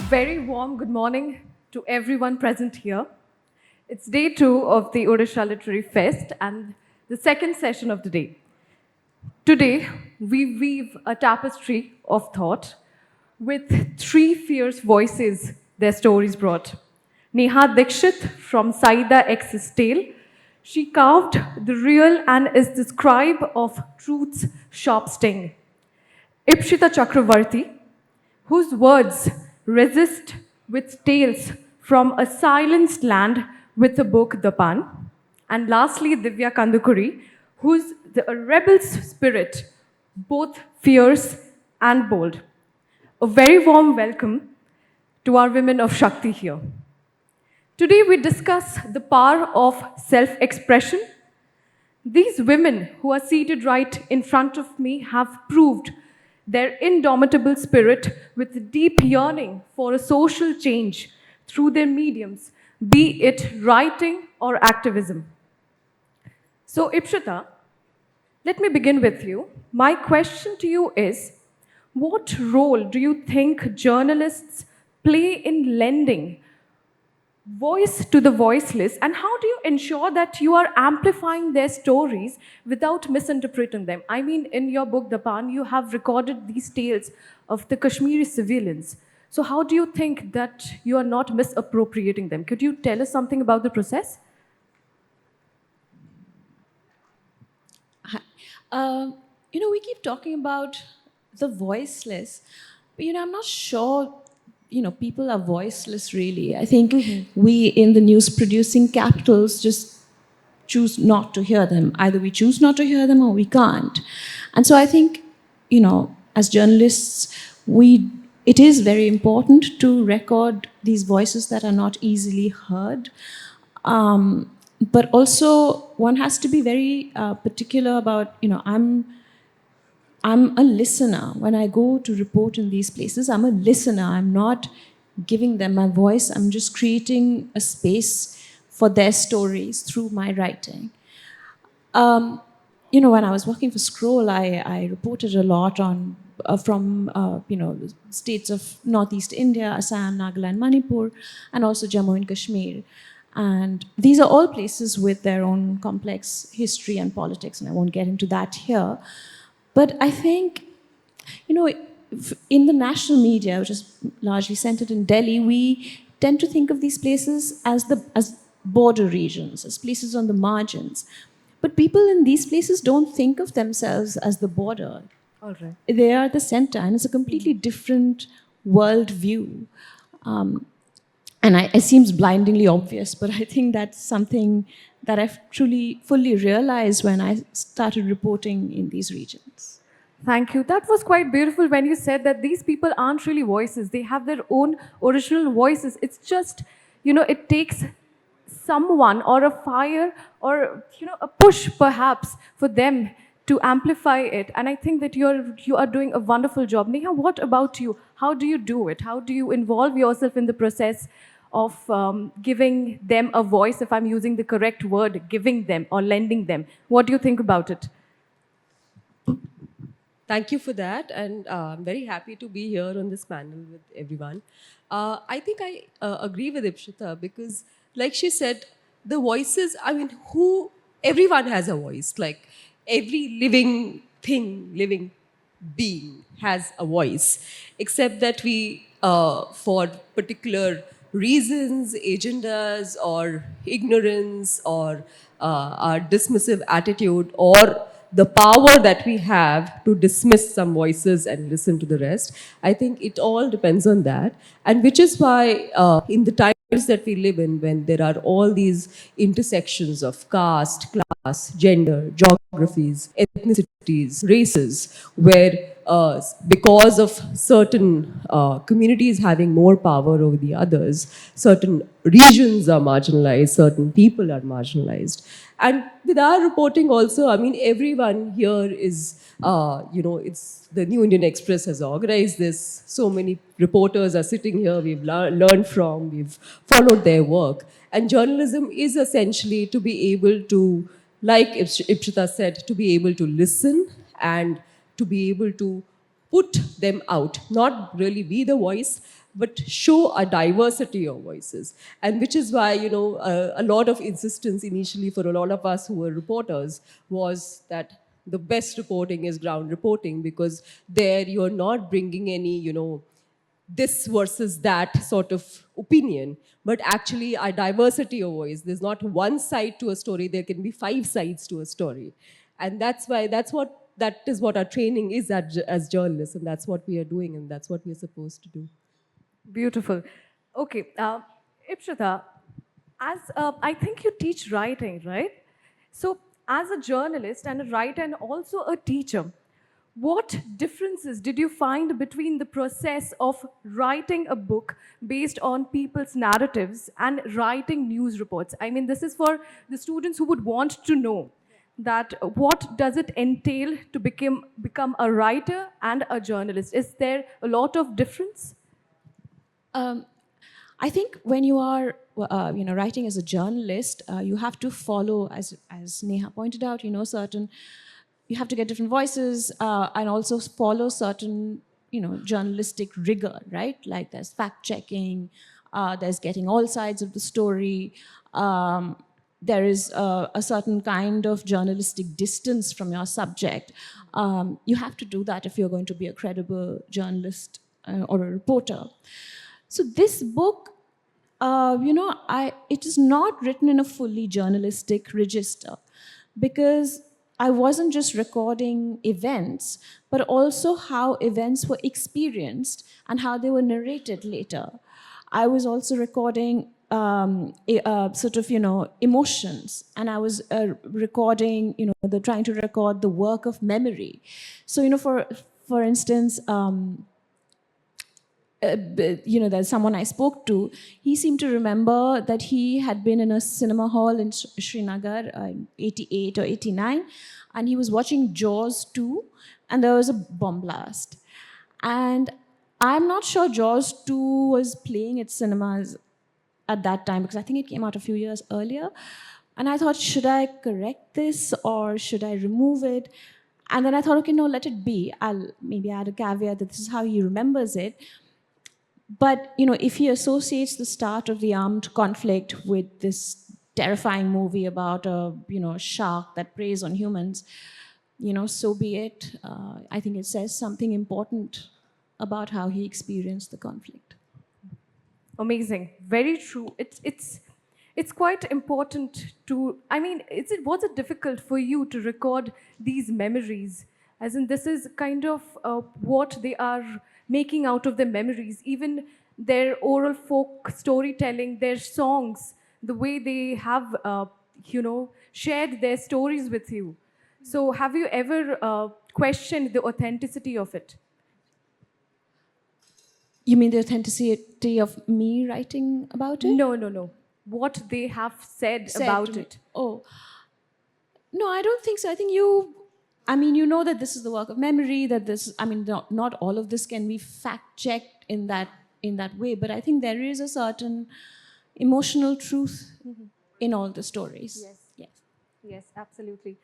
Very warm good morning to everyone present here. It's day 2 of the Odisha Literary Fest and the second session of the day. Today, we weave a tapestry of thought with 3 fierce voices their stories brought. Neha Dixit from Saida X's tale. She carved the real and is the scribe of truth's sharp sting. Ipsita Chakravarty, whose words resist with tales from a silenced land with the book The Pan. And lastly, Divya Kandukuri, who's a rebel's spirit, both fierce and bold. A very warm welcome to our women of Shakti here. Today we discuss the power of self-expression. These women who are seated right in front of me have proved their indomitable spirit with deep yearning for a social change through their mediums, be it writing or activism. So, Ipshita, let me begin with you. My question to you is, what role do you think journalists play in lending voice to the voiceless, and how do you ensure that you are amplifying their stories without misinterpreting them? I mean, in your book, The Pan, you have recorded these tales of the Kashmiri civilians. So how do you think that you are not misappropriating them? Could you tell us something about the process? We keep talking about the voiceless, but I'm not sure. People are voiceless really. I think we in the news producing capitals just choose not to hear them. Either we choose not to hear them or we can't. And so I think, as journalists, it is very important to record these voices that are not easily heard. But also one has to be very particular about, I'm a listener. When I go to report in these places, I'm a listener. I'm not giving them my voice. I'm just creating a space for their stories through my writing. When I was working for Scroll, I reported a lot on from the states of Northeast India, Assam, Nagaland, Manipur, and also Jammu and Kashmir. And these are all places with their own complex history and politics, and I won't get into that here. But I think, in the national media, which is largely centered in Delhi, we tend to think of these places as border regions, as places on the margins. But people in these places don't think of themselves as the border. All right. They are the center, and it's a completely different world view. And it seems blindingly obvious, but I think that's something that I've truly, fully realized when I started reporting in these regions. Thank you. That was quite beautiful when you said that these people aren't really voices. They have their own original voices. It's just, it takes someone or a fire or, a push perhaps for them to amplify it. And I think that you are doing a wonderful job. Neha, what about you? How do you do it? How do you involve yourself in the process of giving them a voice, if I'm using the correct word, giving them or lending them? What do you think about it? Thank you for that, and I'm very happy to be here on this panel with everyone. I think I agree with Ipshita because, like she said, the voices, everyone has a voice. Like every living thing, living being has a voice, except that we, for particular reasons, agendas, or ignorance, or our dismissive attitude, or the power that we have to dismiss some voices and listen to the rest. I think it all depends on that. And which is why in the times that we live in, when there are all these intersections of caste, class, gender, geographies, ethnicities, races, where because of certain communities having more power over the others, certain regions are marginalized, certain people are marginalized. And with our reporting also, everyone here is, it's the New Indian Express has organized this. So many reporters are sitting here, we've learned from, we've followed their work. And journalism is essentially to be able to, like Ipshita said, to be able to listen and to be able to put them out, not really be the voice, but show a diversity of voices. And which is why, a lot of insistence initially for a lot of us who were reporters was that the best reporting is ground reporting, because there you're not bringing any, this versus that sort of opinion, but actually a diversity of voice. There's not one side to a story, there can be 5 sides to a story. And that is what our training is as journalists, and that's what we are doing, and that's what we're supposed to do. Beautiful. Okay, Ipsita, as I think you teach writing, right? So, as a journalist and a writer and also a teacher, what differences did you find between the process of writing a book based on people's narratives and writing news reports? I mean, this is for the students who would want to know that what does it entail to become a writer and a journalist? Is there a lot of difference? I think when you are, writing as a journalist, you have to follow, as Neha pointed out, you have to get different voices and also follow certain, journalistic rigor, right? Like there's fact checking, there's getting all sides of the story. There is a certain kind of journalistic distance from your subject. You have to do that if you're going to be a credible journalist or a reporter. So this book, it is not written in a fully journalistic register, because I wasn't just recording events, but also how events were experienced and how they were narrated later. I was also recording emotions, and I was recording, trying to record the work of memory. So, for instance, there's someone I spoke to. He seemed to remember that he had been in a cinema hall in Srinagar in 88 or 89, and he was watching Jaws 2, and there was a bomb blast. And I'm not sure Jaws 2 was playing at cinemas at that time, because I think it came out a few years earlier. And I thought, should I correct this or should I remove it? And then I thought, okay, no, let it be. I'll maybe add a caveat that this is how he remembers it. But, if he associates the start of the armed conflict with this terrifying movie about a, shark that preys on humans, so be it. I think it says something important about how he experienced the conflict. Amazing. Very true. It's quite important to, I mean, was it difficult for you to record these memories? As in, this is kind of what they are making out of their memories, even their oral folk storytelling, their songs, the way they have, shared their stories with you. So, have you ever questioned the authenticity of it? You mean the authenticity of me writing about it? No. What they have said about it. Oh. No, I don't think so. I think you know that this is the work of memory, that this, not all of this can be fact-checked in that way, but I think there is a certain emotional truth in all the stories. Yes, absolutely.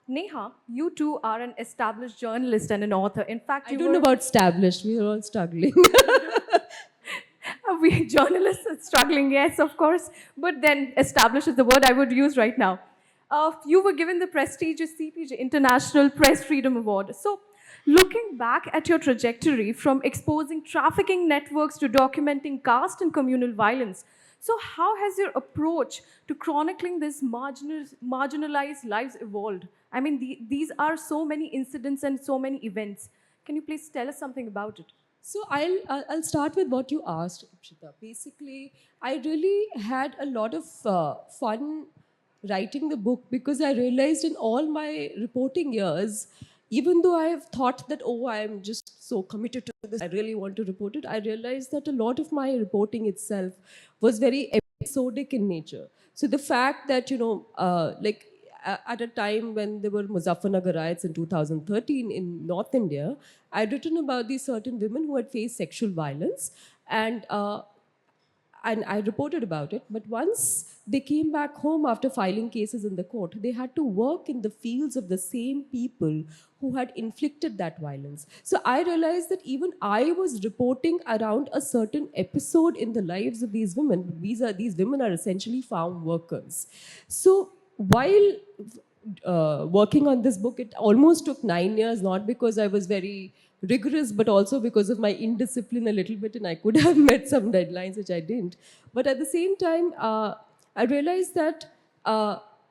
Neha, you too are an established journalist and an author. In fact, I don't know about established. We are all struggling. We journalists are struggling, yes, of course. But then established is the word I would use right now. You were given the prestigious CPJ International Press Freedom Award. So, looking back at your trajectory from exposing trafficking networks to documenting caste and communal violence, so how has your approach to chronicling these marginalized lives evolved? I mean, these are so many incidents and so many events. Can you please tell us something about it? So I'll start with what you asked, Ipsita. Basically, I really had a lot of fun writing the book, because I realized in all my reporting years, even though I have thought that, I'm just so committed to this, I really want to report it, I realized that a lot of my reporting itself was very episodic in nature. So the fact that, at a time when there were Muzaffarnagar riots in 2013 in North India, I'd written about these certain women who had faced sexual violence. And and I reported about it. But once they came back home after filing cases in the court, they had to work in the fields of the same people who had inflicted that violence. So I realized that even I was reporting around a certain episode in the lives of these women. These women are essentially farm workers. So while working on this book, it almost took 9 years, not because I was very rigorous, but also because of my indiscipline a little bit, and I could have met some deadlines, which I didn't. But at the same time, I realized that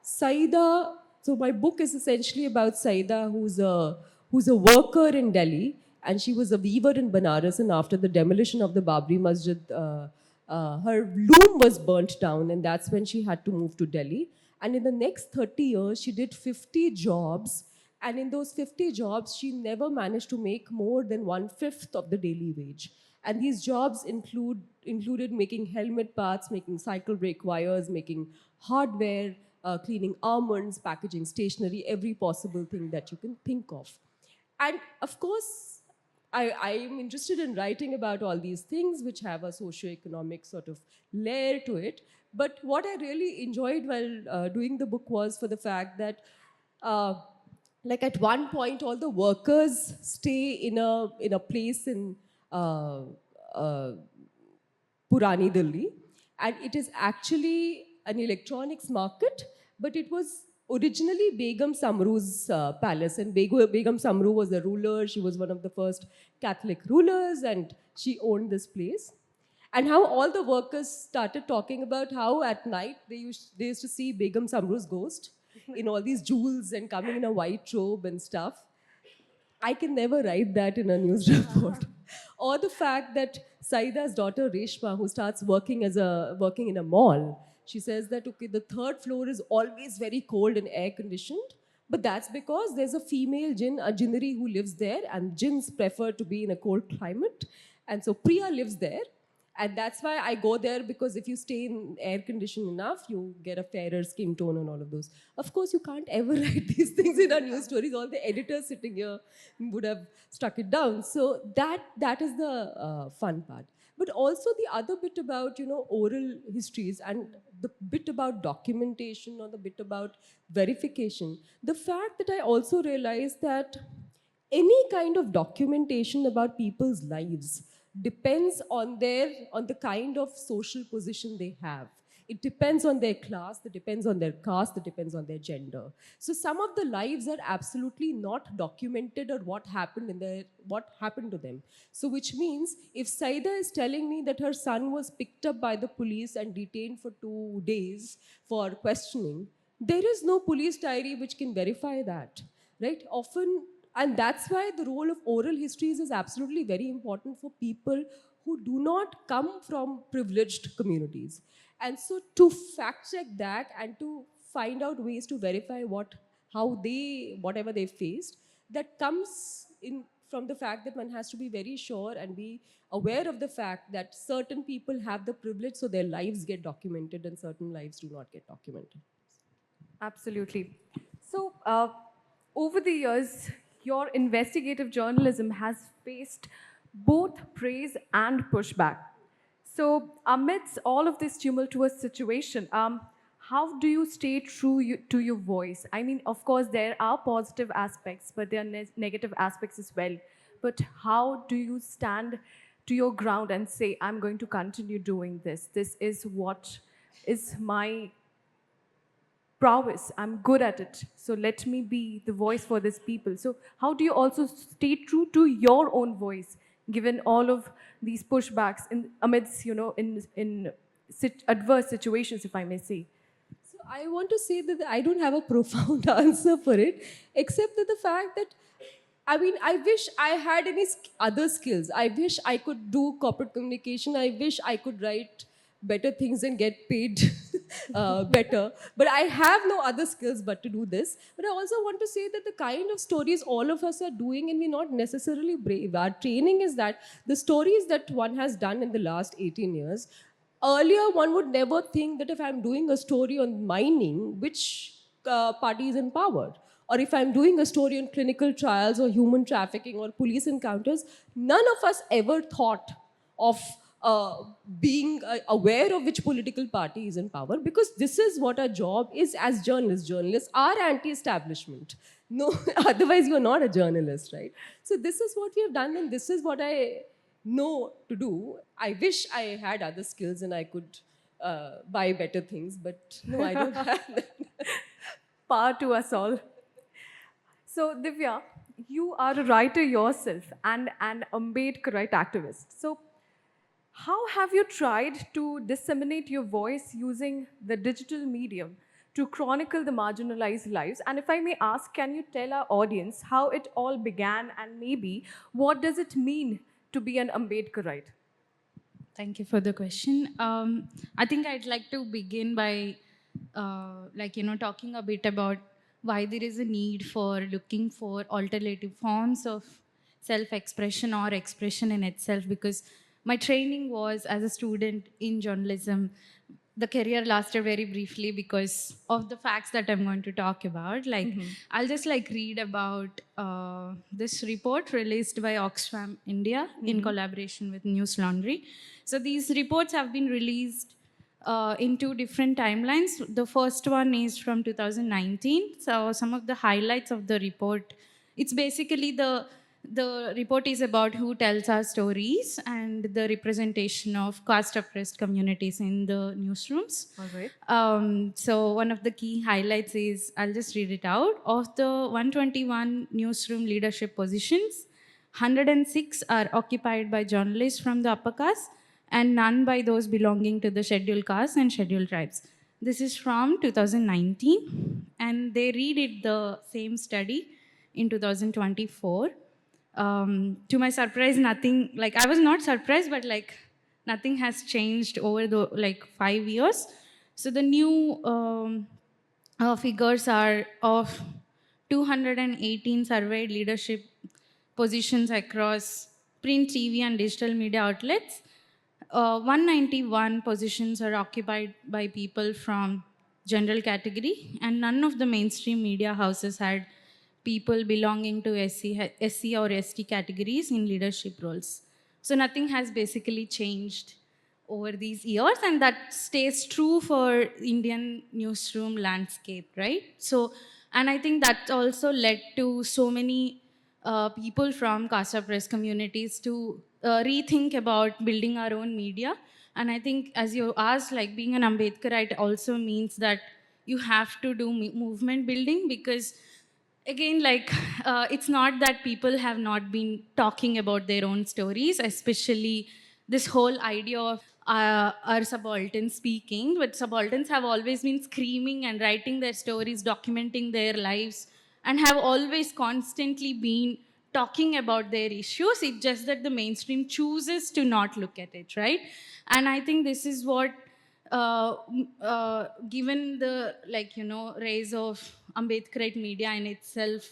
Saida, so my book is essentially about Saida, who's a worker in Delhi, and she was a weaver in Banaras, and after the demolition of the Babri Masjid, her loom was burnt down, and that's when she had to move to Delhi. And in the next 30 years, she did 50 jobs. And in those 50 jobs, she never managed to make more than 1/5 of the daily wage. And these jobs included making helmet parts, making cycle brake wires, making hardware, cleaning almonds, packaging stationery, every possible thing that you can think of. And of course, I am interested in writing about all these things which have a socio-economic sort of layer to it. But what I really enjoyed while doing the book was for the fact that, like at one point, all the workers stay in a place in uh, Purani Delhi, and it is actually an electronics market, but it was originally Begum Samru's palace, and Begum Samru was the ruler. She was one of the first Catholic rulers, and she owned this place. And how all the workers started talking about how at night they used to see Begum Samru's ghost in all these jewels and coming in a white robe and stuff. I can never write that in a news report. Or the fact that Saida's daughter Reshma, who starts working in a mall, she says that okay, the third floor is always very cold and air conditioned, but that's because there's a female jinn, a jinnari who lives there, and jinns prefer to be in a cold climate. And so Priya lives there. And that's why I go there, because if you stay in air conditioned enough, you get a fairer skin tone and all of those. Of course, you can't ever write these things in our news stories. All the editors sitting here would have struck it down. So that is the fun part. But also the other bit about oral histories and the bit about documentation or the bit about verification. The fact that I also realized that any kind of documentation about people's lives depends on the kind of social position they have. It depends on their class, it depends on their caste, it depends on their gender. So some of the lives are absolutely not documented, or what happened to them. So which means if Saida is telling me that her son was picked up by the police and detained for 2 days for questioning, there is no police diary which can verify that, right? Often, and that's why the role of oral histories is absolutely very important for people who do not come from privileged communities. And so to fact check that and to find out ways to verify whatever they faced, that comes in from the fact that one has to be very sure and be aware of the fact that certain people have the privilege, so their lives get documented and certain lives do not get documented. Absolutely. So, over the years, your investigative journalism has faced both praise and pushback. So, amidst all of this tumultuous situation, how do you stay true to your voice? I mean, of course, there are positive aspects, but there are negative aspects as well. But how do you stand to your ground and say, I'm going to continue doing this? This is what is my prowess. I'm good at it. So let me be the voice for these people. So how do you also stay true to your own voice, given all of these pushbacks amidst, adverse situations, if I may say? So I want to say that I don't have a profound answer for it, except that the fact that I mean, I wish I had any other skills. I wish I could do corporate communication. I wish I could write better things and get paid better. But I have no other skills but to do this. But I also want to say that the kind of stories all of us are doing, and we're not necessarily brave. Our training is that the stories that one has done in the last 18 years, earlier one would never think that if I'm doing a story on mining, which party is in power? Or if I'm doing a story on clinical trials or human trafficking or police encounters, none of us ever thought of being aware of which political party is in power, because this is what our job is as journalists. Journalists are anti-establishment. No, otherwise you're not a journalist, right? So this is what we have done, and this is what I know to do. I wish I had other skills and I could buy better things, but no, I don't have that. Power to us all. So, Divya, you are a writer yourself and an Ambedkarite activist. So, how have you tried to disseminate your voice using the digital medium to chronicle the marginalized lives? And if I may ask, can you tell our audience how it all began and maybe what does it mean to be an Ambedkarite? Thank you for the question. I think I'd like to begin by, talking a bit about why there is a need for looking for alternative forms of self-expression or expression in itself. Because my training was as a student in journalism. The career lasted very briefly because of the facts that I'm going to talk about. I'll just read about this report released by Oxfam India in collaboration with News Laundry. So these reports have been released in two different timelines. The first one is from 2019. So some of the highlights of the report, it's basically the report is about who tells our stories and the representation of caste-oppressed communities in the newsrooms. All right. So one of the key highlights is, I'll just read it out. Of the 121 newsroom leadership positions, 106 are occupied by journalists from the upper caste and none by those belonging to the scheduled castes and scheduled tribes. This is from 2019, and they redid the same study in 2024. To my surprise, nothing, I was not surprised, but nothing has changed over the 5 years. So the new figures are of 218 surveyed leadership positions across print, TV, and digital media outlets. 191 positions are occupied by people from general category, and none of the mainstream media houses had people belonging to SC or ST categories in leadership roles. So nothing has basically changed over these years, and that stays true for Indian newsroom landscape, right? So, and I think that also led to so many people from caste press communities to rethink about building our own media. And I think, as you asked, being an Ambedkarite also means that you have to do movement building, because again, it's not that people have not been talking about their own stories, especially this whole idea of our subalterns speaking, but subalterns have always been screaming and writing their stories, documenting their lives, and have always constantly been talking about their issues. It's just that the mainstream chooses to not look at it, right? And I think this is what, given the rise of Ambedkarite media in itself,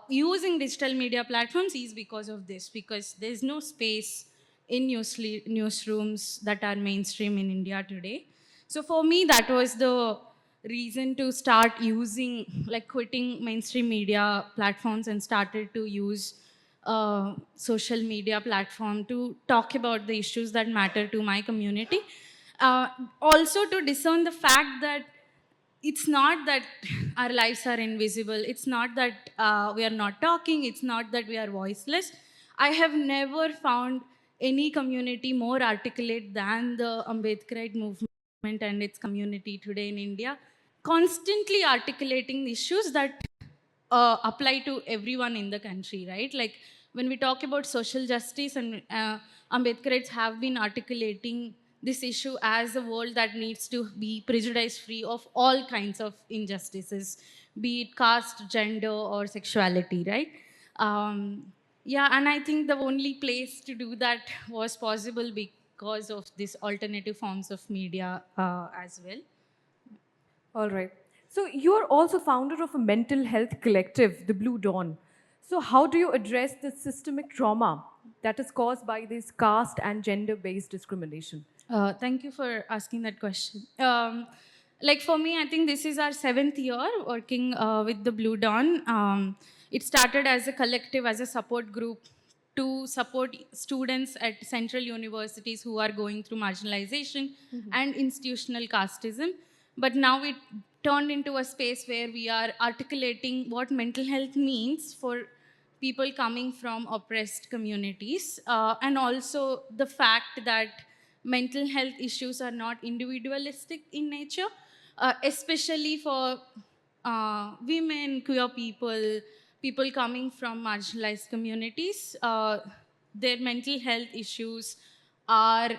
using digital media platforms is because of this, because there's no space in newsrooms that are mainstream in India today. So for me, that was the reason to start using, quitting mainstream media platforms and started to use social media platform to talk about the issues that matter to my community. Also to discern the fact that it's not that our lives are invisible. It's not that we are not talking. It's not that we are voiceless. I have never found any community more articulate than the Ambedkarite movement and its community today in India, constantly articulating issues that apply to everyone in the country, right? When we talk about social justice, and Ambedkarites have been articulating this issue as a world that needs to be prejudice-free of all kinds of injustices, be it caste, gender, or sexuality, right? Yeah, and I think the only place to do that was possible because of these alternative forms of media as well. All right. So you're also founder of a mental health collective, the Blue Dawn. So how do you address the systemic trauma that is caused by this caste and gender-based discrimination? Thank you for asking that question. For me, I think this is our 7th year working with the Blue Dawn. It started as a collective, as a support group to support students at central universities who are going through marginalization and institutional casteism. But now it turned into a space where we are articulating what mental health means for people coming from oppressed communities, and also the fact that mental health issues are not individualistic in nature, especially for women, queer people, people coming from marginalized communities. Their mental health issues are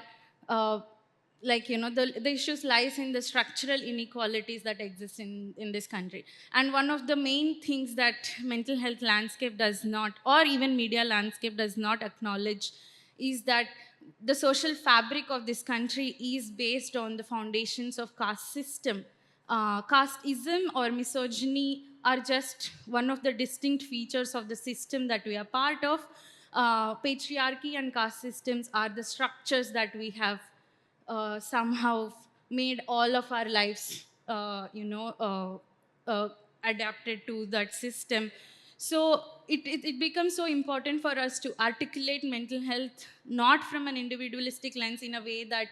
the issues lies in the structural inequalities that exist in this country. And one of the main things that mental health landscape does not, or even media landscape does not acknowledge, is that the social fabric of this country is based on the foundations of caste system. Casteism or misogyny are just one of the distinct features of the system that we are part of. Patriarchy and caste systems are the structures that we have somehow made all of our lives, adapted to that system. So it becomes so important for us to articulate mental health not from an individualistic lens, in a way that,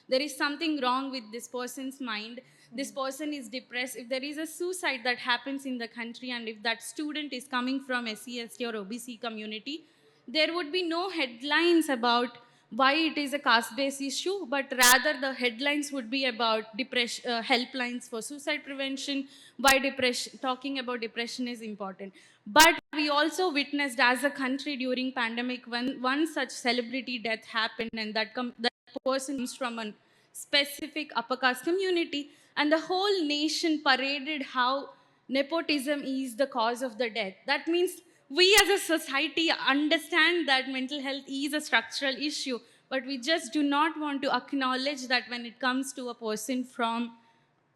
there is something wrong with this person's mind, this person is depressed. If there is a suicide that happens in the country, and if that student is coming from SC/ST or OBC community, there would be no headlines about why it is a caste-based issue, but rather the headlines would be about depression, helplines for suicide prevention, why depression, talking about depression is important. But we also witnessed as a country during pandemic, when one such celebrity death happened, and that person comes from a specific upper caste community, and the whole nation paraded how nepotism is the cause of the death. That means we as a society understand that mental health is a structural issue, but we just do not want to acknowledge that when it comes to a person from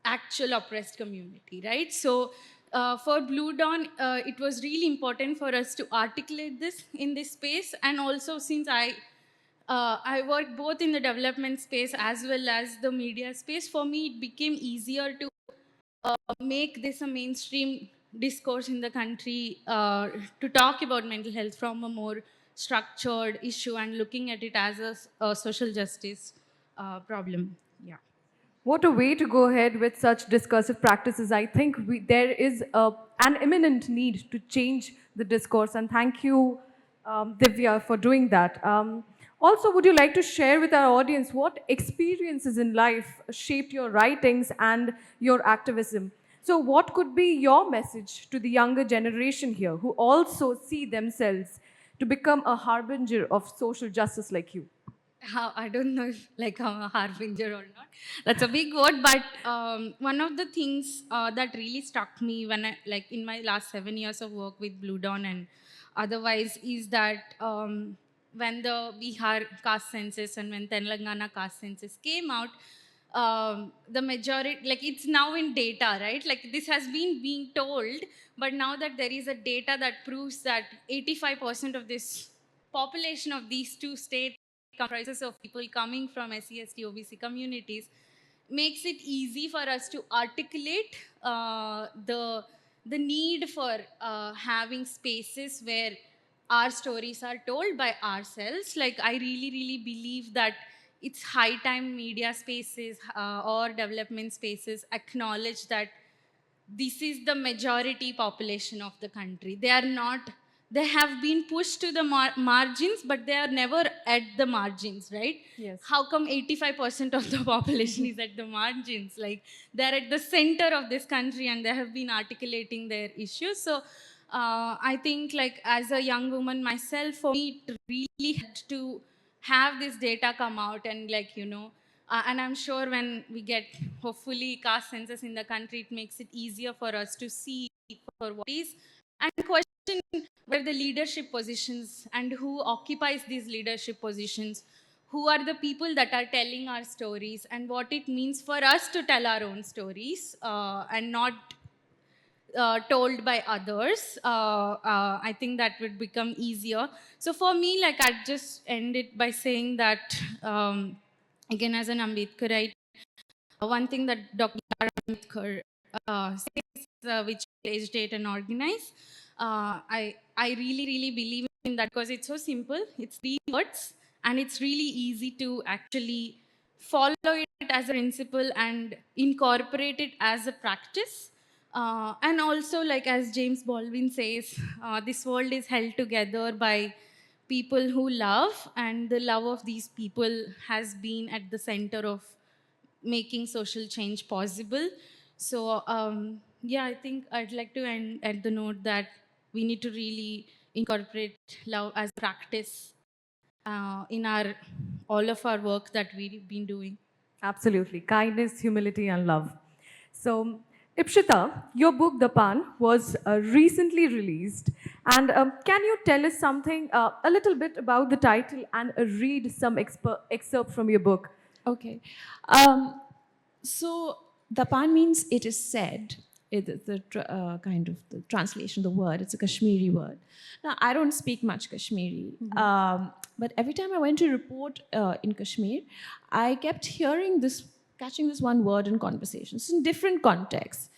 actual oppressed community, right? So for Blue Dawn, it was really important for us to articulate this in this space. And also, since I work both in the development space as well as the media space, for me it became easier to make this a mainstream discourse in the country, to talk about mental health from a more structured issue and looking at it as a social justice problem. Yeah. What a way to go ahead with such discursive practices. I think there is an imminent need to change the discourse, and thank you, Divya, for doing that. Also, would you like to share with our audience what experiences in life shaped your writings and your activism? So, what could be your message to the younger generation here who also see themselves to become a harbinger of social justice like you? How, I don't know if like I'm a harbinger or not. That's a big word, but one of the things that really struck me when I, like in my last 7 years of work with Blue Dawn and otherwise, is that when the Bihar caste census and when Telangana caste census came out, the majority, like it's now in data, right? Like this has been being told, but now that there is a data that proves that 85% of this population of these two states comprises of people coming from SC/ST OBC communities, makes it easy for us to articulate the need for having spaces where our stories are told by ourselves. Like I really believe that it's high time media spaces or development spaces acknowledge that this is the majority population of the country. They are not, they have been pushed to the margins, but they are never at the margins, right? Yes. How come 85% of the population is at the margins? Like they're at the center of this country and they have been articulating their issues. So I think like as a young woman myself, for me, it really had to have this data come out and like, and I'm sure when we get hopefully caste census in the country, it makes it easier for us to see for what is and question where the leadership positions and who occupies these leadership positions, who are the people that are telling our stories, and what it means for us to tell our own stories and not told by others. I think that would become easier. So for me, like I'd just end it by saying that, again, as an Ambedkarite, one thing that Dr. Ambedkar says, which age, date, and organize. I really believe in that because it's so simple. It's 3 words, and it's really easy to actually follow it as a principle and incorporate it as a practice. And also, like as James Baldwin says, this world is held together by people who love, and the love of these people has been at the center of making social change possible. So, yeah, I think I'd like to end at the note that we need to really incorporate love as practice in our all of our work that we've been doing. Absolutely. Kindness, humility, and love. So, Ipshita, your book, The Pan, was recently released. And can you tell us something, a little bit about the title and read some excerpt from your book? Okay. Um, so Dapan means it is said. Kind of the translation, the word. It's a Kashmiri word. Now, I don't speak much Kashmiri, but every time I went to report in Kashmir, I kept catching this one word in conversations in different contexts.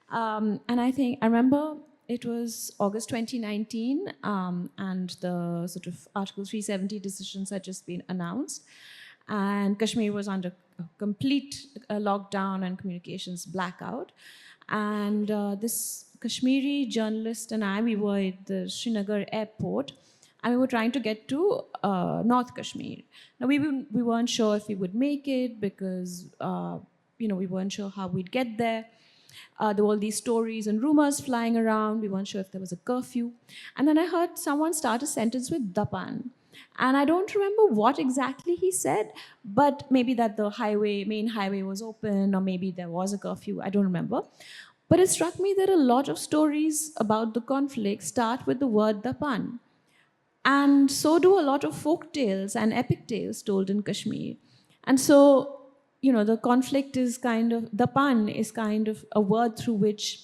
And I remember it was August 2019, and the sort of Article 370 decisions had just been announced. And Kashmir was under a complete lockdown and communications blackout. And this Kashmiri journalist and I, we were at the Srinagar airport, and we were trying to get to North Kashmir. Now, we weren't sure if we would make it because, we weren't sure how we'd get there. There were all these stories and rumors flying around. We weren't sure if there was a curfew. And then I heard someone start a sentence with Dapan. And I don't remember what exactly he said, but maybe that the main highway was open, or maybe there was a curfew. I don't remember. But it struck me that a lot of stories about the conflict start with the word Dapan. And so do a lot of folk tales and epic tales told in Kashmir. And so, the conflict is Dapan is kind of a word through which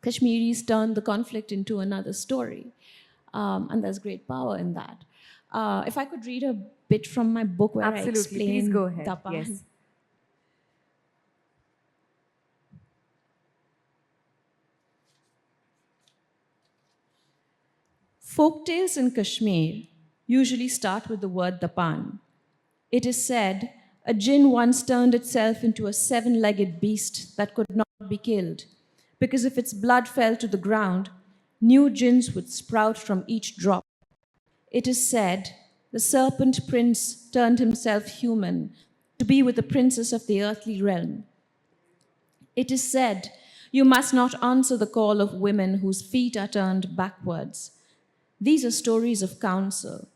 Kashmiris turn the conflict into another story. And there's great power in that. If I could read a bit from my book where Absolutely. I explain Please go ahead. Dapan. Yes. Folktales in Kashmir usually start with the word Dapan. It is said a jinn once turned itself into a 7-legged beast that could not be killed, because if its blood fell to the ground, new jinns would sprout from each drop. It is said the serpent prince turned himself human to be with the princess of the earthly realm. It is said you must not answer the call of women whose feet are turned backwards. These are stories of counsel,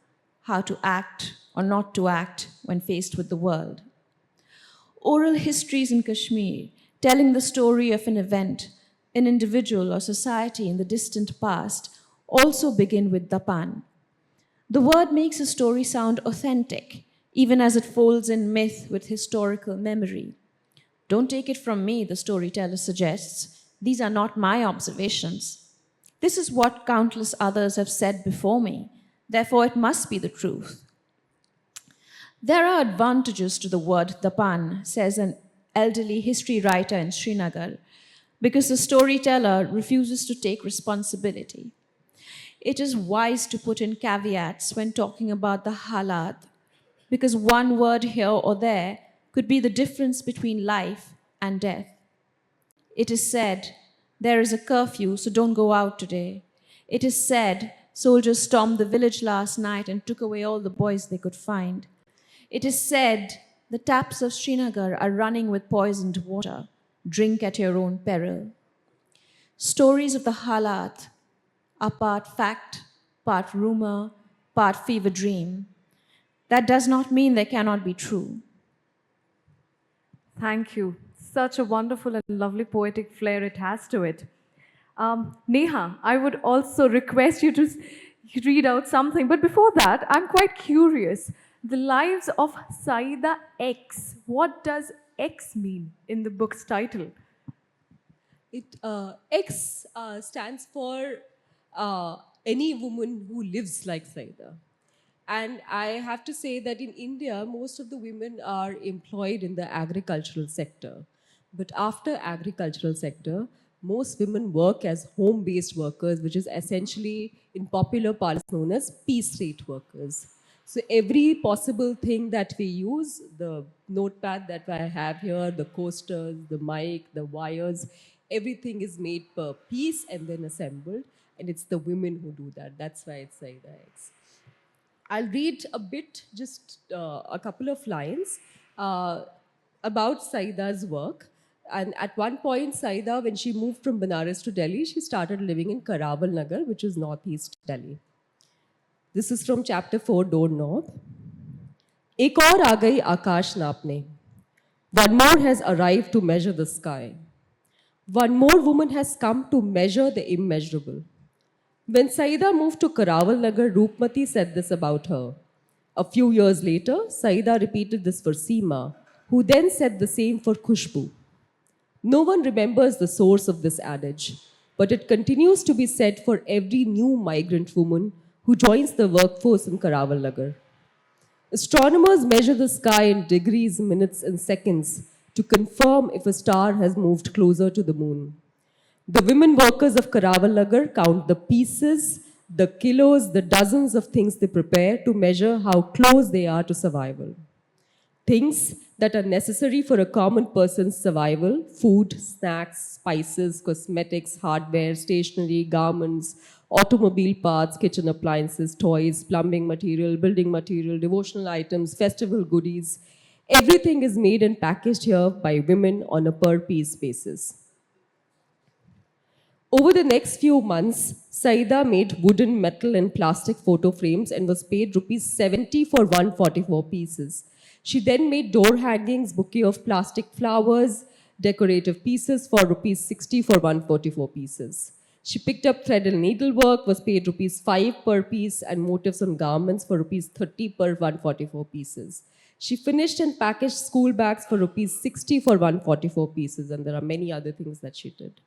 how to act or not to act when faced with the world. Oral histories in Kashmir, telling the story of an event, an individual or society in the distant past, also begin with Dapan. The word makes a story sound authentic, even as it folds in myth with historical memory. Don't take it from me, the storyteller suggests. These are not my observations. This is what countless others have said before me. Therefore, it must be the truth. There are advantages to the word Dapan, says an elderly history writer in Srinagar, because the storyteller refuses to take responsibility. It is wise to put in caveats when talking about the halat, because one word here or there could be the difference between life and death. It is said, there is a curfew, so don't go out today. It is said, soldiers stormed the village last night and took away all the boys they could find. It is said, the taps of Srinagar are running with poisoned water. Drink at your own peril. Stories of the halat are part fact, part rumor, part fever dream. That does not mean they cannot be true. Thank you. Such a wonderful and lovely poetic flair it has to it. Neha, I would also request you to read out something. But before that, I'm quite curious. The lives of Saida X. What does X mean in the book's title? X stands for any woman who lives like Saida. And I have to say that in India, most of the women are employed in the agricultural sector. But after agricultural sector, most women work as home-based workers, which is essentially in popular parlance known as piece rate workers. So every possible thing that we use, the notepad that I have here, the coasters, the mic, the wires, everything is made per piece and then assembled. And it's the women who do that. That's why it's like that. I'll read a bit, just a couple of lines uh, about Saida's work. And at one point, Saida, when she moved from Benares to Delhi, she started living in Karaval Nagar, which is northeast Delhi. This is from chapter 4, Doorknob. एक और आ गई आकाश नापने. One more has arrived to measure the sky. One more woman has come to measure the immeasurable. When Saida moved to Karaval Nagar, Roopmati said this about her. A few years later, Saida repeated this for Seema, who then said the same for Khushbu. No one remembers the source of this adage, but it continues to be said for every new migrant woman who joins the workforce in Karaval Nagar. Astronomers measure the sky in degrees, minutes, and seconds to confirm if a star has moved closer to the moon. The women workers of Karaval Nagar count the pieces, the kilos, the dozens of things they prepare to measure how close they are to survival. Things that are necessary for a common person's survival: food, snacks, spices, cosmetics, hardware, stationery, garments, automobile parts, kitchen appliances, toys, plumbing material, building material, devotional items, festival goodies. Everything is made and packaged here by women on a per piece basis. Over the next few months, Saida made wooden, metal, and plastic photo frames and was paid rupees 70 for 144 pieces. She then made door hangings, bouquet of plastic flowers, decorative pieces for rupees 60 for 144 pieces. She picked up thread and needlework, was paid rupees 5 per piece, and motifs on garments for rupees 30 per 144 pieces. She finished and packaged school bags for rupees 60 for 144 pieces, and there are many other things that she did.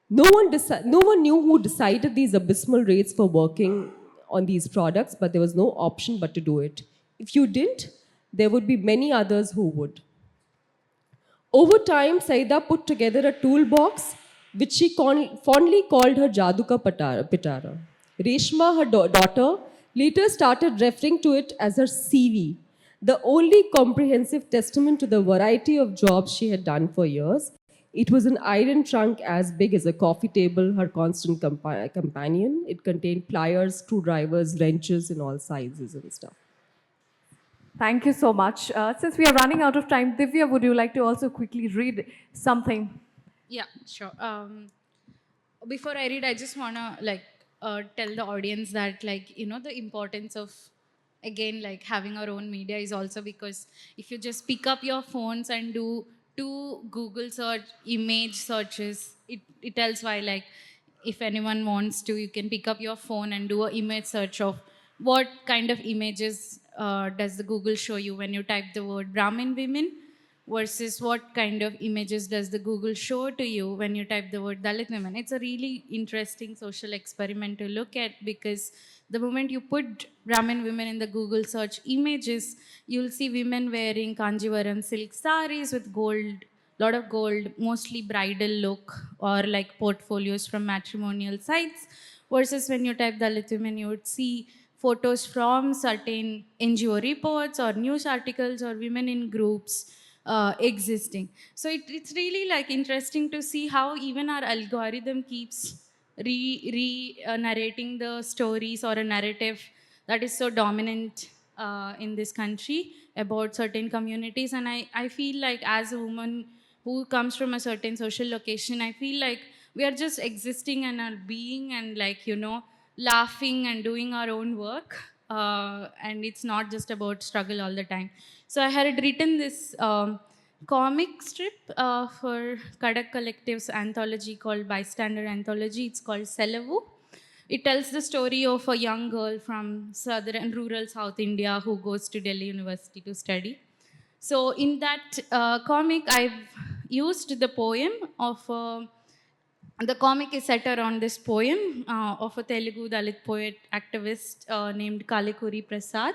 No one knew who decided these abysmal rates for working on these products, but there was no option but to do it. If you didn't, there would be many others who would. Over time, Saida put together a toolbox which she fondly called her Jaduka Pitara. Reshma, her daughter, later started referring to it as her CV, the only comprehensive testament to the variety of jobs she had done for years. It was an iron trunk as big as a coffee table, her constant companion. It contained pliers, screwdrivers, wrenches in all sizes and stuff. Thank you so much. Since we are running out of time, Divya, would you like to also quickly read something? Yeah, sure. Before I read, I just wanna tell the audience that the importance of again having our own media is also because if you just pick up your phones and do two Google search image searches, it tells why if anyone wants to, you can pick up your phone and do an image search of what kind of images does the Google show you when you type the word Brahmin women versus what kind of images does the Google show to you when you type the word Dalit women. It's a really interesting social experiment to look at because the moment you put Brahmin women in the Google search images, you'll see women wearing Kanjivaram silk saris with gold, lot of gold, mostly bridal look or like portfolios from matrimonial sites. Versus when you type Dalit women, you would see photos from certain NGO reports or news articles or women in groups existing. So it's really interesting to see how even our algorithm keeps narrating the stories or a narrative that is so dominant in this country about certain communities. And I feel like as a woman who comes from a certain social location, I feel like we are just existing and are being and laughing and doing our own work. And it's not just about struggle all the time. So I had written this comic strip for Kadak Collective's anthology called Bystander Anthology. It's called Selavu. It tells the story of a young girl from southern rural South India who goes to Delhi University to study. So in that comic, I've used the poem of the comic is set around this poem of a Telugu Dalit poet activist named Kalikuri Prasad.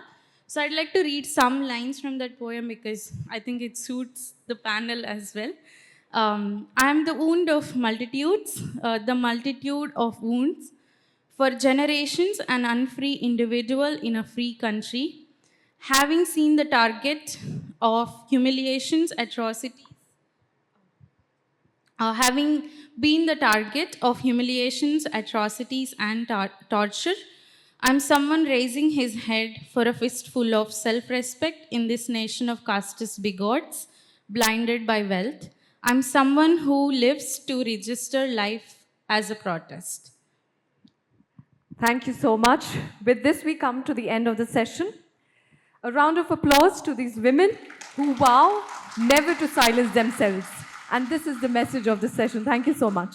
So I'd like to read some lines from that poem because I think it suits the panel as well. I am the wound of multitudes, the multitude of wounds. For generations, an unfree individual in a free country, having seen the target of humiliations, atrocities, having been the target of humiliations, atrocities, and torture, I'm someone raising his head for a fistful of self respect in this nation of casteist bigots, blinded by wealth. I'm someone who lives to register life as a protest. Thank you so much. With this, we come to the end of the session. A round of applause to these women who vow never to silence themselves. And this is the message of the session. Thank you so much.